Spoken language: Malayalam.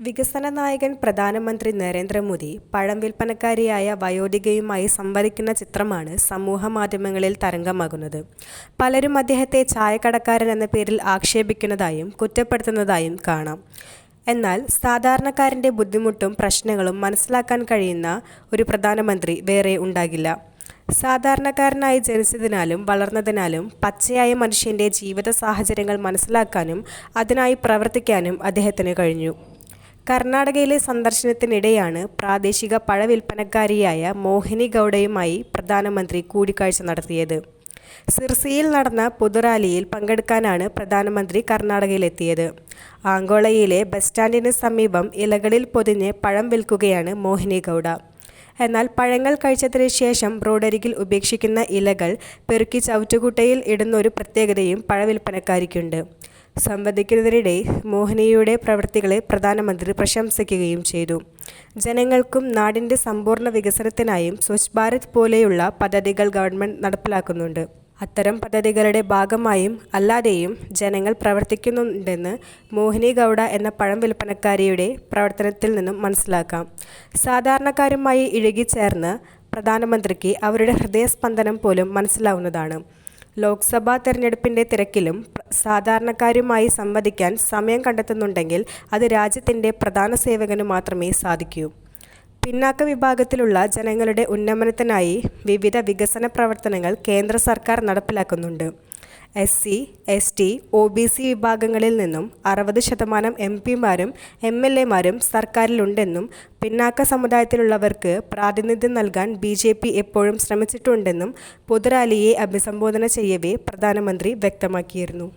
വികസന നായകൻ പ്രധാനമന്ത്രി നരേന്ദ്രമോദി പഴം വിൽപ്പനക്കാരിയായ വയോധികയുമായി സംവദിക്കുന്ന ചിത്രമാണ് സമൂഹമാധ്യമങ്ങളിൽ തരംഗമാകുന്നത്. പലരും അദ്ദേഹത്തെ ചായക്കടക്കാരൻ എന്ന പേരിൽ ആക്ഷേപിക്കുന്നതായും കുറ്റപ്പെടുത്തുന്നതായും കാണാം. എന്നാൽ സാധാരണക്കാരൻ്റെ ബുദ്ധിമുട്ടും പ്രശ്നങ്ങളും മനസ്സിലാക്കാൻ കഴിയുന്ന ഒരു പ്രധാനമന്ത്രി വേറെ ഉണ്ടാകില്ല. സാധാരണക്കാരനായി ജനിച്ചതിനാലും വളർന്നതിനാലും പച്ചയായ മനുഷ്യൻ്റെ ജീവിത സാഹചര്യങ്ങൾ മനസ്സിലാക്കാനും അതിനായി പ്രവർത്തിക്കാനും അദ്ദേഹത്തിന് കഴിഞ്ഞു. കർണാടകയിലെ സന്ദർശനത്തിനിടെയാണ് പ്രാദേശിക പഴവിൽപ്പനക്കാരിയായ മോഹിനി ഗൗഡയുമായി പ്രധാനമന്ത്രി കൂടിക്കാഴ്ച നടത്തിയത്. സിർസിയിൽ നടന്ന പൊതുറാലിയിൽ പങ്കെടുക്കാനാണ് പ്രധാനമന്ത്രി കർണാടകയിലെത്തിയത്. ആങ്കോളയിലെ ബസ് സ്റ്റാൻഡിന് സമീപം ഇലകളിൽ പൊതിഞ്ഞ് പഴം വിൽക്കുകയാണ് മോഹിനി ഗൗഡ. എന്നാൽ പഴങ്ങൾ കഴിച്ചതിന് ശേഷം റോഡരികിൽ ഉപേക്ഷിക്കുന്ന ഇലകൾ പെറുക്കി ചവറ്റുകുട്ടയിൽ ഇടുന്ന ഒരു പ്രത്യേകതയും പഴവിൽപ്പനക്കാരിക്കുണ്ട്. സംവദിക്കുന്നതിനിടെ മോഹിനിയുടെ പ്രവൃത്തികളെ പ്രധാനമന്ത്രി പ്രശംസിക്കുകയും ചെയ്തു. ജനങ്ങൾക്കും നാടിൻ്റെ സമ്പൂർണ്ണ വികസനത്തിനായും സ്വച്ഛ് ഭാരത് പോലെയുള്ള പദ്ധതികൾ ഗവൺമെൻറ് നടപ്പിലാക്കുന്നുണ്ട്. അത്തരം പദ്ധതികളുടെ ഭാഗമായും അല്ലാതെയും ജനങ്ങൾ പ്രവർത്തിക്കുന്നുണ്ടെന്ന് മോഹിനി ഗൗഡ എന്ന പഴം വിൽപ്പനക്കാരിയുടെ പ്രവർത്തനത്തിൽ നിന്നും മനസ്സിലാക്കാം. സാധാരണക്കാരുമായി ഇഴുകിച്ചേർന്ന് പ്രധാനമന്ത്രിക്ക് അവരുടെ ഹൃദയസ്പന്ദനം പോലും മനസ്സിലാവുന്നതാണ്. ലോക്സഭാ തെരഞ്ഞെടുപ്പിൻ്റെ തിരക്കിലും സാധാരണക്കാരുമായി സംവദിക്കാൻ സമയം കണ്ടെത്തുന്നുണ്ടെങ്കിൽ അത് രാജ്യത്തിൻ്റെ പ്രധാന സേവകന് മാത്രമേ സാധിക്കൂ. പിന്നാക്ക വിഭാഗത്തിലുള്ള ജനങ്ങളുടെ ഉന്നമനത്തിനായി വിവിധ വികസന പ്രവർത്തനങ്ങൾ കേന്ദ്ര സർക്കാർ നടപ്പിലാക്കുന്നുണ്ട്. SC, ST, OBC വിഭാഗങ്ങളിൽ നിന്നും 60% MP-മാരും MLA-മാരും സർക്കാരിലുണ്ടെന്നും പിന്നാക്ക സമുദായത്തിലുള്ളവർക്ക് പ്രാതിനിധ്യം നൽകാൻ BJP എപ്പോഴും ശ്രമിച്ചിട്ടുണ്ടെന്നും പൊതുറാലിയെ അഭിസംബോധന ചെയ്യവേ പ്രധാനമന്ത്രി വ്യക്തമാക്കിയിരുന്നു.